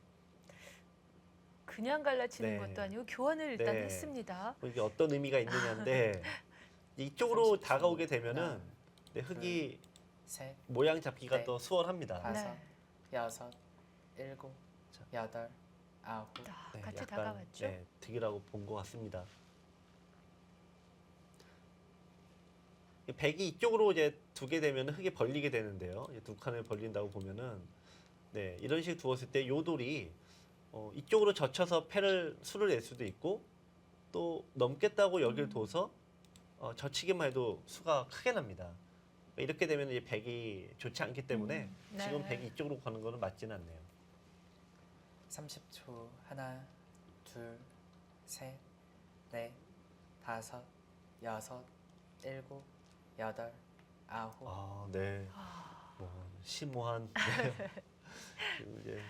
그냥 갈라치는 네. 것도 아니고 교환을 일단 네. 했습니다. 이게 어떤 의미가 있느냐인데 이쪽으로 30초. 다가오게 되면은 하나, 네, 흑이 셋, 모양 잡기가 넷, 더 수월합니다. 다섯, 네. 여섯, 일곱, 자. 여덟, 아홉, 아, 같이 약간, 다가왔죠. 네, 득이라고 본 것 같습니다. 백이 이쪽으로 이제 두게 되면 흑이 벌리게 되는데요. 이제 두 칸을 벌린다고 보면은 네, 이런 식으로 두었을 때 요 돌이 이쪽으로 젖혀서 수를 낼 수도 있고 또 넘겠다고 여기를 둬서 젖히기만 해도 수가 크게 납니다. 이렇게 되면 이제 백이 좋지 않기 때문에 네. 지금 백이 이쪽으로 가는 거는 맞지는 않네요. 30초. 하나, 둘, 셋, 넷, 다섯, 여섯, 일곱, 여덟, 아홉, 아, 네. 뭐 심오한 네. 지금 이제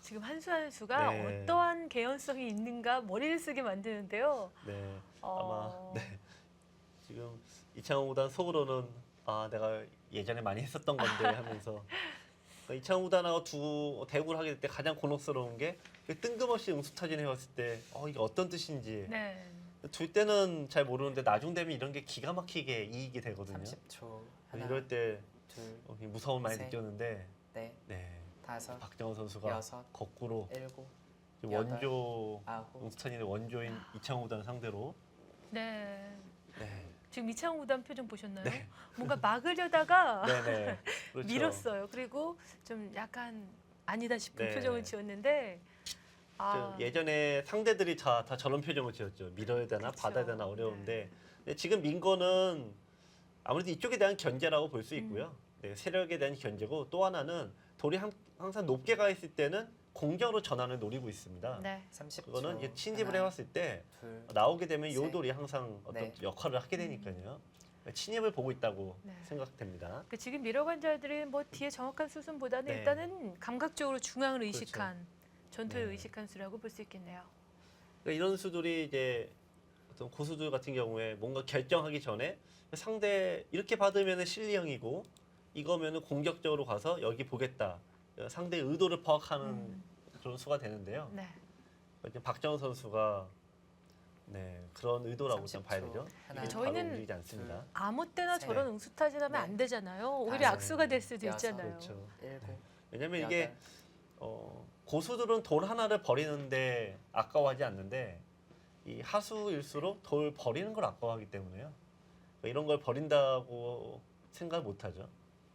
지금 한 수 한 수가 네. 어떠한 개연성이 있는가 머리를 쓰게 만드는데요. 네. 어, 아마 네. 지금 이창호 구단 속으로는 아 내가 예전에 많이 했었던 건데 하면서 그러니까 이창호 구단하고 대구를 하게 될 때 가장 곤혹스러운 게 뜬금없이 응수타진 해왔을 때 이게 어떤 뜻인지 네. 둘 때는 잘 모르는데 나중 되면 이런 게 기가 막히게 이익이 되거든요. 30초. 하나, 이럴 때 둘, 무서움을 많이 셋, 느꼈는데 넷, 네. 다섯, 박정원 선수가 여섯, 거꾸로 일곱, 지금 여덟, 원조 아홉, 응수타진의 원조인 이창호 구단 상대로 네. 네. 지금 이창호 구단 표정 보셨나요? 네. 뭔가 막으려다가 네네. 그렇죠. 밀었어요. 그리고 좀 약간 아니다 싶은 네. 표정을 지었는데 아, 예전에 상대들이 다 저런 표정을 지었죠. 밀어야 되나 그쵸. 받아야 되나 어려운데 근데 지금 민 거는 아무래도 이쪽에 대한 견제라고 볼 수 있고요. 네, 세력에 대한 견제고 또 하나는 돌이 항상 높게 가 있을 때는 공격으로 전환을 노리고 있습니다. 네. 30초. 그거는 이제 침입을 하나, 해왔을 때 둘, 나오게 되면 요 셋, 돌이 항상 어떤 넷. 역할을 하게 되니까요. 침입을 보고 있다고 네. 생각됩니다. 그 지금 밀어간 자들이 뭐 뒤에 정확한 수순보다는 네. 일단은 감각적으로 중앙을 그렇죠. 의식한 전투를 네. 의식한 수라고 볼 수 있겠네요. 그러니까 이런 수들이 이제 어떤 고수들 같은 경우에 뭔가 결정하기 전에 상대 이렇게 받으면 실리형이고 이거면은 공격적으로 가서 여기 보겠다. 상대의 의도를 파악하는 그런 수가 되는데요. 네. 이제 박정원 선수가 네, 그런 의도라고 좀 30초. 봐야 되죠. 하나, 이게 저희는 바로 움직이지 않습니다. 아무 때나 셋, 저런 응수타진하면 넷, 안 되잖아요. 오히려 다섯, 악수가 될 수도 여섯, 있잖아요. 그렇죠. 일곱, 왜냐면 이게 여덟, 고수들은 돌 하나를 버리는데 아까워하지 않는데 이 하수일수록 돌 버리는 걸 아까워하기 때문에요. 그러니까 이런 걸 버린다고 생각을 못하죠.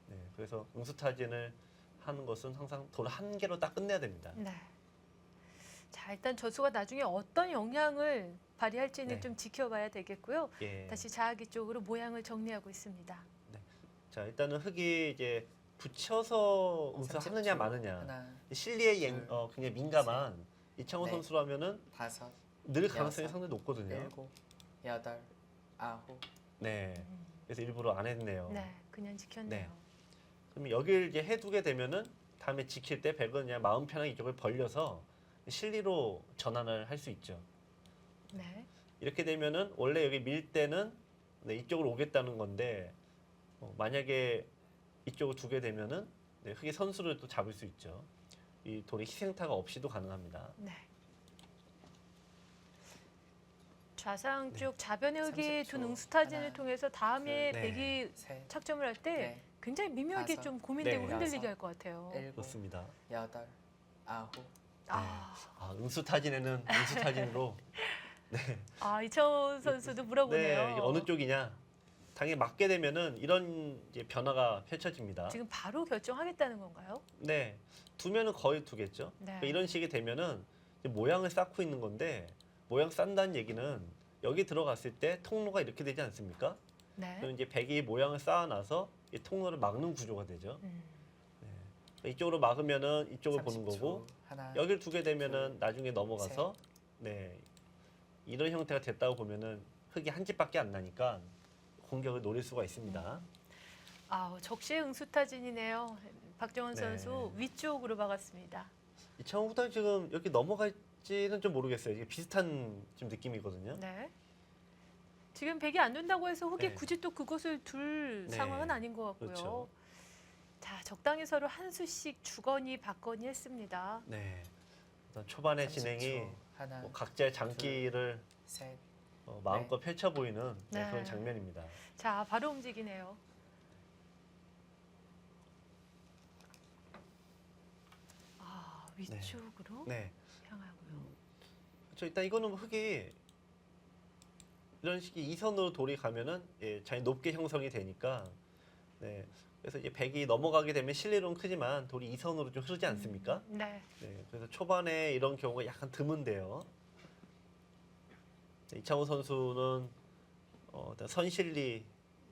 네, 그래서 응수타진을 하는 것은 항상 돌 한 개로 딱 끝내야 됩니다. 네. 자, 일단 저수가 나중에 어떤 영향을 발휘할지는 네. 좀 지켜봐야 되겠고요. 예. 다시 자아기 쪽으로 모양을 정리하고 있습니다. 자, 일단은 흙이 이제 붙여서 응수하느냐 30초. 마느냐. 하나, 실리에 둘, 굉장히 민감한 이창호 넷. 선수라면은 다섯, 늘 가능성이 여섯, 상당히 높거든요. 일곱, 여덟, 아홉, 네. 그래서 일부러 안 했네요. 네, 그냥 지켰네요. 그럼 여기를 이제 해두게 되면은 다음에 지킬 때 백은 그냥 마음 편하게 이쪽을 벌려서 실리로 전환을 할 수 있죠. 네. 이렇게 되면은 원래 여기 밀 때는 네, 이쪽으로 오겠다는 건데 만약에 이쪽을 두게 되면은 네, 흑의 선수를 또 잡을 수 있죠. 이 돌이 희생타가 없이도 가능합니다. 네. 좌상 쪽 좌변의 흙이 30초. 둔 응수타진을 하나, 통해서 다음에 둘, 백이 셋, 착점을 할 때 넷, 굉장히 미묘하게 다섯, 좀 고민되고 네. 흔들리게 여섯, 할 것 같아요. 일곱, 그렇습니다. 여덟, 아홉, 아, 응수타진에는 응수타진으로 이창호 선수도 물어보네요. 네, 이게 어느 쪽이냐? 당연히 맞게 되면은 이런 이제 변화가 펼쳐집니다. 지금 바로 결정하겠다는 건가요? 네, 두면은 거의 두겠죠. 네. 그러니까 이런 식이 되면은 이제 모양을 쌓고 있는 건데 모양 쌓는다는 얘기는 여기 들어갔을 때 통로가 이렇게 되지 않습니까? 네. 그럼 이제 백이 모양을 쌓아놔서 이 통로를 막는 구조가 되죠. 그러니까 이쪽으로 막으면은 이쪽을 보는 30초. 거고 하나, 여기를 두게 되면은 둘, 나중에 넘어가서 네 이런 형태가 됐다고 보면은 흙이 한 집밖에 안 나니까 공격을 노릴 수가 있습니다. 아, 적시의 응수타진이네요. 박정원 네. 선수 위쪽으로 박았습니다. 이창호 구단 지금 여기 넘어갈지는 좀 모르겠어요. 이게 비슷한 좀 느낌이거든요. 네. 지금 백이 안 된다고 해서 흙이 네. 굳이 또 그것을 둘 네. 상황은 아닌 것 같고요. 그렇죠. 자, 적당히 서로 한 수씩 주거니 받거니 했습니다. 네. 일단 초반의 30초. 진행이 하나, 뭐 각자의 장기를 셋. 마음껏 펼쳐 보이는 네. 그런 장면입니다. 자, 바로 움직이네요. 아, 위쪽으로 네. 향하고요. 그렇죠. 일단 이거는 흙이 이런 식의 이선으로 돌이 가면은 예, 잘 높게 형성이 되니까 네. 그래서 이제 백이 넘어가게 되면 실리로는 크지만 돌이 이선으로 좀 흐르지 않습니까? 네. 네. 그래서 초반에 이런 경우가 약간 드문데요. 네, 이창호 선수는 일단 선실리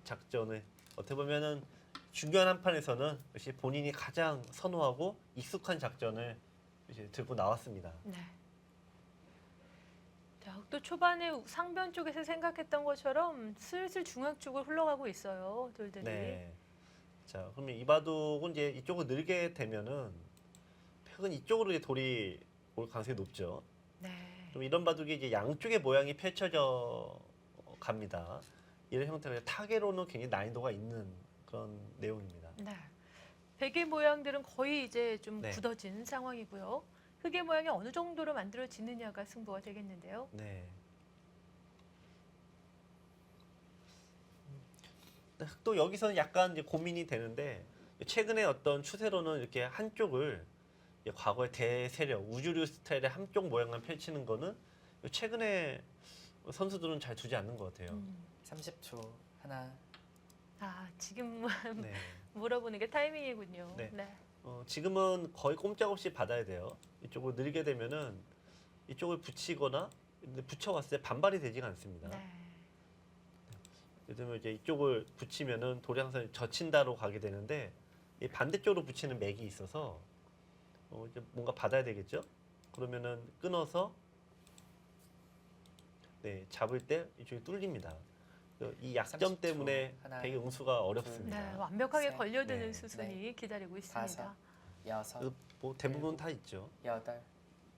작전을 어떻게 보면은 중요한 한 판에서는 역시 본인이 가장 선호하고 익숙한 작전을 이제 들고 나왔습니다. 네. 자, 또 초반에 상변 쪽에서 생각했던 것처럼 슬슬 중앙 쪽으로 흘러가고 있어요. 돌들이. 네. 자, 그러면 이 바둑은 이제 이쪽으로 늘게 되면은 팩은 이쪽으로 이제 돌이 올 가능성이 높죠. 네. 좀 이런 바둑이 이제 양쪽의 모양이 펼쳐져 갑니다. 이런 형태가 타계로는 굉장히 난이도가 있는 그런 내용입니다. 네. 백의 모양들은 거의 이제 좀 네. 굳어진 상황이고요. 흙의 모양이 어느 정도로 만들어지느냐가 승부가 되겠는데요. 네. 또 여기서는 약간 이제 고민이 되는데 최근에 어떤 추세로는 이렇게 한쪽을 이제 과거의 대세력 우주류 스타일의 한쪽 모양만 펼치는 거는 최근에 선수들은 잘 두지 않는 것 같아요. 30초. 하나, 아, 지금 네. 물어보는 게 타이밍이군요. 네. 네. 지금은 거의 꼼짝없이 받아야 돼요. 이쪽을 늘게 되면은 이쪽을 붙이거나 근데 붙여왔을 때 반발이 되지가 않습니다. 네. 예를 들면 이제 이쪽을 붙이면은 돌이 항상 젖힌다로 가게 되는데 이 반대쪽으로 붙이는 맥이 있어서 이제 뭔가 받아야 되겠죠? 그러면은 끊어서 네, 잡을 때 이쪽이 뚫립니다. 그래서 이 약점 30초. 때문에 하나, 되게 응수가 어렵습니다. 네, 완벽하게 셋, 걸려드는 네, 수순이 기다리고 있습니다. 다섯, 여섯, 뭐 대부분 다 있죠. 여덟,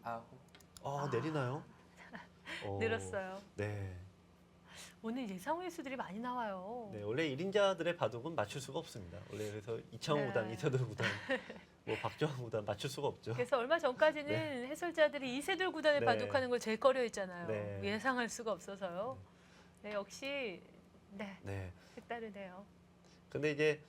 아홉. 내리나요? 늘었어요. 네. 오늘 예상 횟수들이 많이 나와요. 네, 원래 1인자들의 바둑은 맞출 수가 없습니다. 원래 그래서 이창호 네. 구단, 이세돌 구단, 뭐 박정환 구단 맞출 수가 없죠. 그래서 얼마 전까지는 해설자들이 이세돌 구단을 네. 바둑하는 걸 제일 꺼려했잖아요. 네. 예상할 수가 없어서요. 네, 역시 네, 네. 색다르네요. 근데 이제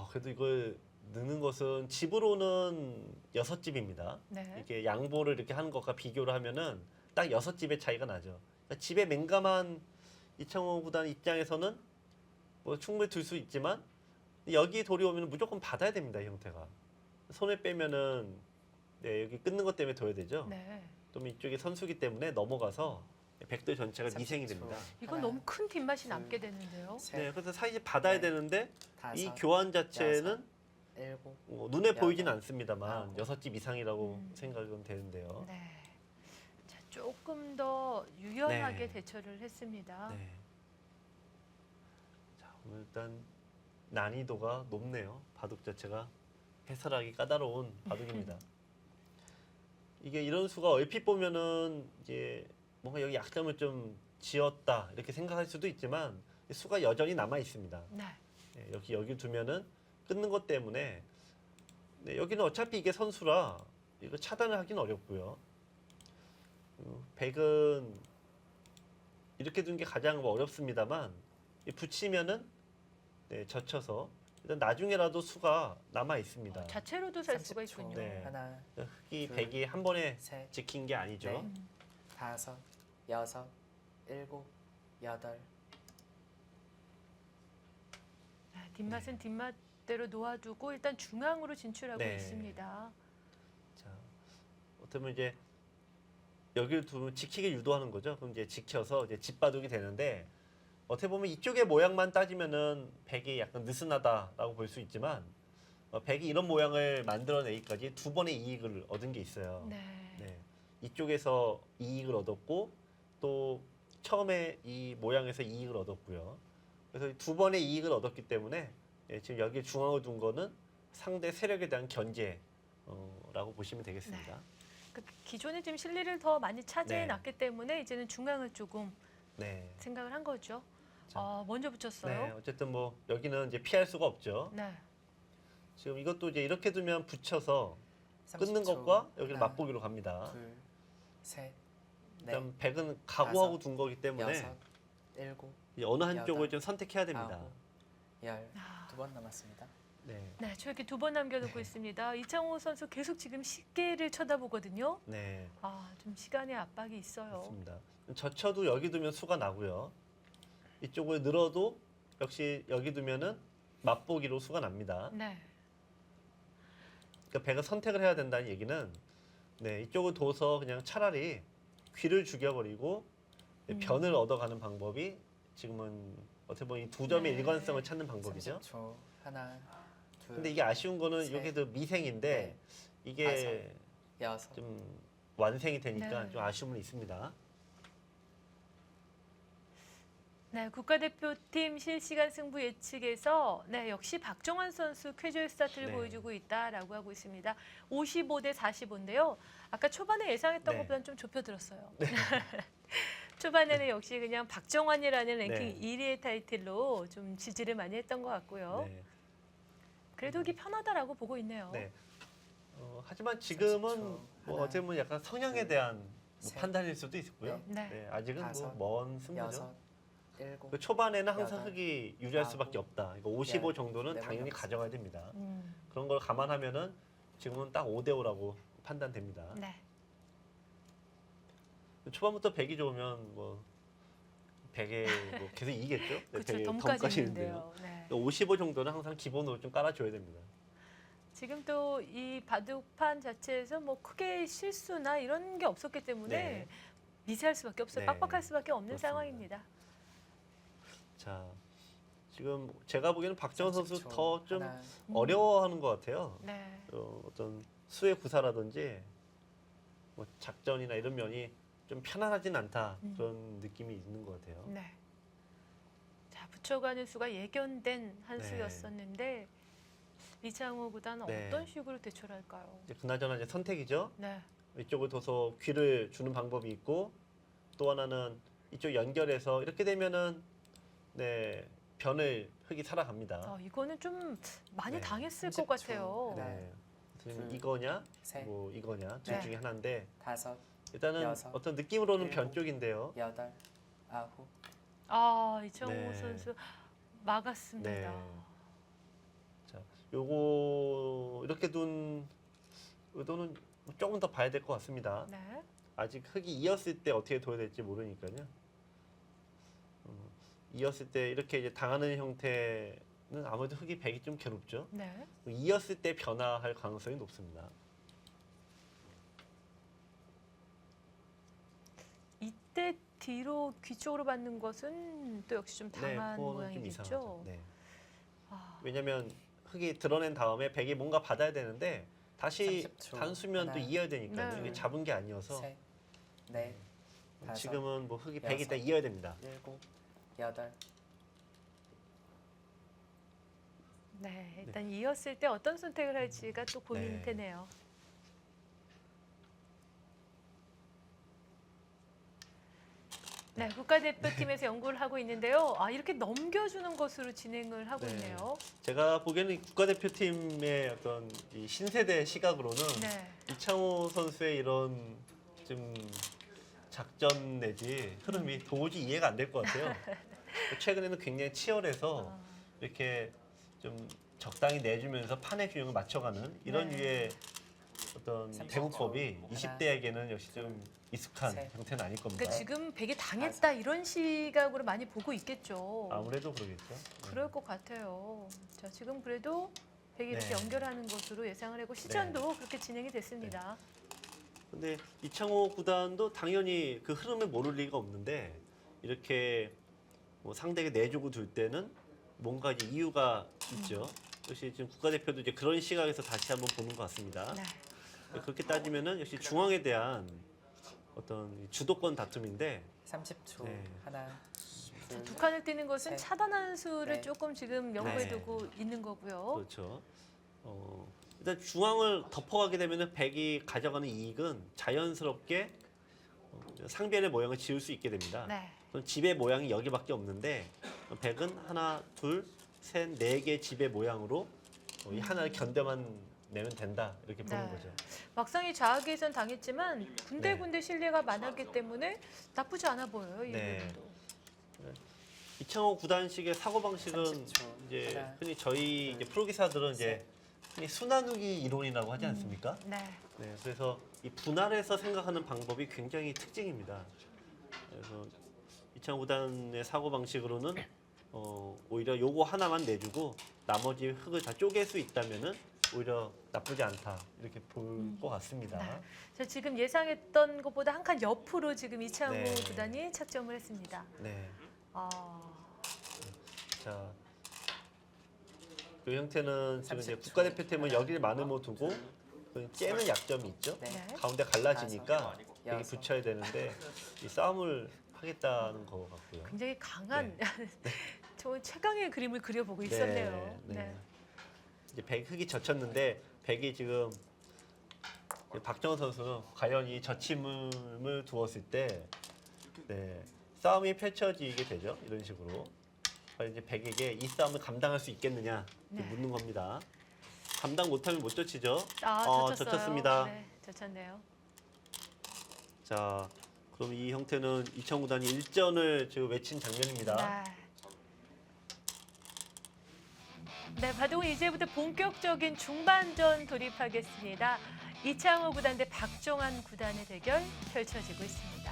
그래도 이걸 넣는 것은 집으로는 6집입니다. 네. 이게 양보를 이렇게 하는 것과 비교를 하면은 딱 6집의 차이가 나죠. 그러니까 집에 민감한 이창호 구단 입장에서는 뭐 충분히 들 수 있지만 여기 돌이 오면 무조건 받아야 됩니다. 이 형태가 손에 빼면은 네, 여기 끊는 것 때문에 둬야 되죠. 네. 또 이쪽이 선수기 때문에 넘어가서 백돌 전체가 30초. 미생이 됩니다. 이건 하나, 너무 큰 뒷맛이 둘, 남게 되는데요. 셋, 네, 그래서 사이즈 받아야 넷, 되는데 이 다섯, 교환 자체는 여섯, 일곱. 눈에 여덟, 보이진 않습니다만 아홉. 6집 이상이라고 음. 생각은 되는데요. 네. 자, 조금 더 유연하게 네. 대처를 했습니다. 네. 자, 오늘 일단 난이도가 높네요. 바둑 자체가 해설하기 까다로운 바둑입니다. 이게 이런 수가 얼핏 보면은 이제 뭔가 여기 약점을 좀 지었다 이렇게 생각할 수도 있지만 수가 여전히 남아 있습니다. 네. 네, 여기 두면은 끊는 것 때문에 네, 여기는 어차피 이게 선수라 이거 차단을 하기는 어렵고요. 백은 이렇게 두는 게 가장 뭐 어렵습니다만 이 붙이면은 네, 젖혀서 일단 나중에라도 수가 남아 있습니다. 자체로도 살 수가 30초. 있군요. 네. 하나, 흙이 둘, 백이 한 번에 셋, 지킨 게 아니죠. 네. 다섯, 여섯, 일곱, 여덟, 뒷맛은 뒷맛대로 놓아두고 일단 중앙으로 진출하고 네. 있습니다. 자, 어떻게 보면 이제 여기를 두면 지키게 유도하는 거죠. 그럼 이제 지켜서 이제 뒷바둑이 되는데 어떻게 보면 이쪽의 모양만 따지면은 백이 약간 느슨하다라고 볼 수 있지만 백이 이런 모양을 만들어내기까지 두 번의 이익을 얻은 게 있어요. 네. 네. 이쪽에서 이익을 얻었고 또 처음에 이 모양에서 이익을 얻었고요. 그래서 두 번의 이익을 얻었기 때문에 지금 여기 중앙을 둔 거는 상대 세력에 대한 견제라고 보시면 되겠습니다. 그러니까 기존에 지금 실리를 더 많이 차지해 네. 놨기 때문에 이제는 중앙을 조금 네. 생각을 한 거죠. 자. 먼저 네. 붙였어요. 어쨌든 뭐 여기는 이제 피할 수가 없죠. 네. 지금 이것도 이제 이렇게 두면 붙여서 30초. 끊는 것과 여기를 하나, 맛보기로 갑니다. 둘, 셋, 넷, 일단 백은 각오하고 다섯, 둔 거기 때문에 여섯, 일곱, 이제 어느 한쪽을 여덟, 좀 선택해야 됩니다. 아홉, 열. 아. 2번 남았습니다. 네. 네, 저렇게 두 번 남겨놓고 있습니다. 이창호 선수 계속 지금 시계를 쳐다보거든요. 네. 좀 시간의 압박이 있어요. 맞습니다. 젖혀도 여기 두면 수가 나고요. 이쪽을 늘어도 역시 여기 두면은 맛보기로 수가 납니다. 네. 그러니까 백은 선택을 해야 된다는 얘기는 네, 이쪽을 둬서 그냥 차라리 귀를 죽여버리고 변을 얻어가는 방법이 지금은 어떻게 보면 이 두 점의 네. 일관성을 찾는 방법이죠. 30초. 하나, 둘, 근데 이게 아쉬운 거는 셋, 여기도 미생인데 넷, 이게 여섯, 좀 완생이 되니까 네. 좀 아쉬움은 있습니다. 네, 국가대표팀 실시간 승부 예측에서 네, 역시 박정환 선수 쾌조의 스타트를 네. 보여주고 있다라고 하고 있습니다. 55대 45인데요. 아까 초반에 예상했던 네. 것보다는 좀 좁혀들었어요. 초반에는 역시 그냥 박정환이라는 랭킹 네. 1위의 타이틀로 좀 지지를 많이 했던 것 같고요. 네. 그래도 이게 편하다라고 보고 있네요. 네. 하지만 지금은 30초. 뭐 하나, 어떻게 보면 약간 성향에 둘, 대한 뭐 셋, 판단일 수도 있고요. 네. 네, 아직은 다섯, 뭐먼 승부죠. 여섯, 일곱, 그 초반에는 항상 여덟, 흑이 유리할 아홉, 수밖에 없다. 이거 55 열, 정도는 네 번 당연히 남았습니다. 가져가야 됩니다. 음, 그런 걸 감안하면은 지금은 딱 5대 5라고 판단됩니다. 네. 초반부터 100이 좋으면 뭐 100에 뭐 계속 이기겠죠. 네, 그렇죠. 100에 덤까지 있는데요. 있는데요. 네. 55 정도는 항상 기본으로 좀 깔아줘야 됩니다. 지금 또 이 바둑판 자체에서 뭐 크게 실수나 이런 게 없었기 때문에 네. 미세할 수밖에 없어요. 네. 빡빡할 수밖에 없는 그렇습니다. 상황입니다. 자, 지금 제가 보기에는 박정원 선수 30초. 더 좀 하나, 어려워하는 것 같아요. 네. 어떤 수의 구사라든지 뭐 작전이나 이런 면이 좀 편안하진 않다 그런 느낌이 있는 것 같아요. 네. 자, 붙여가는 수가 예견된 한 네. 수였었는데 이창호 구단 네. 어떤 식으로 대처를 할까요? 이제 그나저나 이제 선택이죠. 네. 이쪽을 둬서 귀를 주는 방법이 있고 또 하나는 이쪽 연결해서 이렇게 되면은 네 변을 흙이 살아갑니다. 이거는 좀 많이 네. 당했을 30초. 것 같아요. 하나, 네. 그래서 둘, 이거냐, 셋, 뭐 이거냐 둘 네. 중에 하나인데 다섯, 일단은 여섯, 어떤 느낌으로는 변 일곱, 쪽인데요. 여덟, 아홉, 이창호 네. 선수 막았습니다. 네. 자, 요거 이렇게 둔 의도는 조금 더 봐야 될 것 같습니다. 네. 아직 흙이 이었을 때 어떻게 둬야 될지 모르니까요. 이었을 때 이렇게 이제 당하는 형태는 아무래도 흙이 백이 좀 괴롭죠. 네. 이었을 때 변화할 가능성이 높습니다. 이때 뒤로 귀 쪽으로 받는 것은 또 역시 좀 당한 그거는 좀 모양이겠죠. 이상하죠. 네. 아, 왜냐하면 흙이 드러낸 다음에 백이 뭔가 받아야 되는데 다시 30초. 단수면도 하나, 이어야 되니까 네. 이게 잡은 게 아니어서 셋, 넷, 다섯, 지금은 뭐 흙이 여섯, 백이 다 이어야 됩니다. 일곱, 여덟, 네. 일단 이었을 때 어떤 선택을 할지가 또 고민이 네. 되네요. 네, 국가대표팀에서 연구를 하고 있는데요. 이렇게 넘겨주는 것으로 진행을 하고 네. 있네요. 제가 보기에는 국가대표팀의 어떤 이 신세대 시각으로는 네. 이창호 선수의 이런 좀 작전 내지 흐름이 도무지 이해가 안 될 것 같아요. 최근에는 굉장히 치열해서 이렇게 좀 적당히 내주면서 판의 균형을 맞춰가는 이런 네. 유의 어떤 삼십 대구법이 초. 20대에게는 역시 좀 익숙한 셋. 형태는 아닐 겁니다. 그러니까 지금 백이 당했다 이런 시각으로 많이 보고 있겠죠. 아무래도 그러겠죠. 그럴 것 같아요. 자, 지금 그래도 백이 이렇게 네. 연결하는 것으로 예상을 하고 시전도 그렇게 진행이 됐습니다. 근데 이창호 구단도 당연히 그 흐름에 모를 리가 없는데 이렇게 뭐 상대에게 내주고 둘 때는 뭔가 이제 이유가 있죠. 역시 지금 국가대표도 이제 그런 시각에서 다시 한번 보는 것 같습니다. 네. 그렇게 따지면은 역시 중앙에 대한 어떤 주도권 다툼인데 30초. 네. 하나, 둘, 두 칸을 띄는 것은 셋. 차단하는 수를 네. 조금 지금 연구해 네. 두고 있는 거고요. 그렇죠. 일단 중앙을 덮어가게 되면은 백이 가져가는 이익은 자연스럽게 상변의 모양을 지을 수 있게 됩니다. 네. 그럼 집의 모양이 여기밖에 없는데 백은 하나, 둘, 셋, 네 개 집의 모양으로 이 하나를 견뎌만 내면 된다 이렇게 보는 네. 거죠. 막상 이 좌악에선 당했지만 군데군데 네. 실례가 많았기 때문에 나쁘지 않아 보여요. 이 네. 부분도. 이창호 구단식의 사고 방식은 30초. 이제 하나, 흔히 저희 이제 둘, 프로기사들은 이제 흔히 순환우기 이론이라고 하지 않습니까? 네. 네, 그래서 이 분할해서 생각하는 방법이 굉장히 특징입니다. 그래서 이창호 구단의 사고 방식으로는 오히려 요거 하나만 내주고 나머지 흙을 다 쪼갤 수 있다면은 오히려 나쁘지 않다 이렇게 볼 것 같습니다. 네. 자, 지금 예상했던 것보다 한 칸 옆으로 지금 이창호 네. 구단이 착점을 했습니다. 네, 아, 자. 그 형태는 지금 이제 30초. 국가대표팀은 여기를 많으로 두고 그 째는 약점이 있죠. 네. 네. 가운데 갈라지니까 여기 여섯. 붙여야 되는데 이 싸움을 하겠다는 것 같고요. 굉장히 강한 저 최강의 그림을 그려보고 있었네요. 네. 이제 백 흙이 젖혔는데 백이 지금 이제 박정호 선수는 과연 이 젖힘을 두었을 때 싸움이 펼쳐지게 되죠. 이런 식으로. 과연 이제 백에게 이 싸움을 감당할 수 있겠느냐 네. 묻는 겁니다. 감당 못하면 못 젖히죠. 아, 젖혔어요. 젖혔습니다. 네, 젖혔네요. 자, 그럼 이 형태는 이창호 구단이 1전을 지금 외친 장면입니다. 네, 바둑은 이제부터 본격적인 중반전 돌입하겠습니다. 이창호 구단 대 박종환 구단의 대결 펼쳐지고 있습니다.